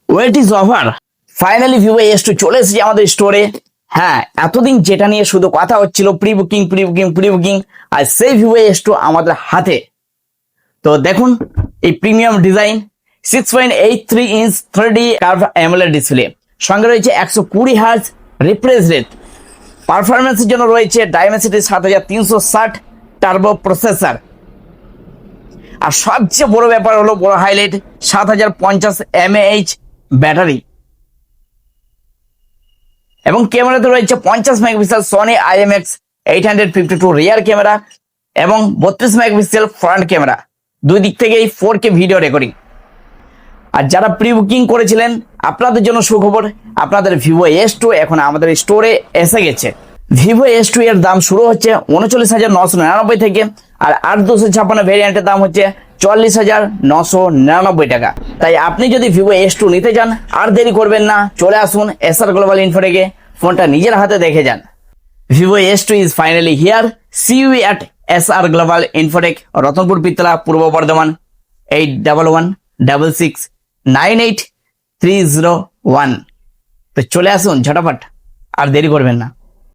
Wait is over. Finally Vivo S2 চলে এসেছে আমাদের স্টোরে। হ্যাঁ, এতদিন যেটা নিয়ে শুধু কথা হচ্ছিল pre booking pre booking pre booking, আর সেই ভিভো S2 আমাদের হাতে। তো দেখুন এই premium design 6.83 inch 3D curve AMOLED display, সঙ্গে রয়েছে 120 হার্জ রিফ্রেশ রেট। পারফরমেন্সের জন্য রয়েছে ডাইমেনসিটি 7360 টার্বো প্রসেসর। আর সবচেয়ে বড় ব্যাপার হলো, বড় হাইলাইট, 7050 mAh ব্যাটারি। এবং ক্যামেরাতে রয়েছে 50 megapixel Sony IMX 852 rear camera এবং 32 মেগাপিক্সেল ফ্রন্ট ক্যামেরা। দুই দিক থেকেই 4K ভিডিও রেকর্ডিং। আর যারা প্রি বুকিং করেছিলেন আপনাদের জন্য সুখবর, আপনাদের ভিভো S2 এখন আমাদের স্টোরে এসে গেছে। ভিভো S2 এর দাম শুরু হচ্ছে 39,999 থেকে, আর 8256 ভ্যারিয়েন্টের দাম হচ্ছে 40,999 টাকা। তাই আপনি যদি ভিভো S2 নিতে চান আর দেরি করবেন না, চলে আসুন SR গ্লোবাল ইনফোটেকে, ফোনটা নিজের হাতে দেখে যান। Vivo S2 is finally here. See you at SR Global Infotech, Ratanpur Pitla, Purba Bardhaman, 8116698301। তো চলে আসুন ঝটাফট, আর দেরি করবেন না।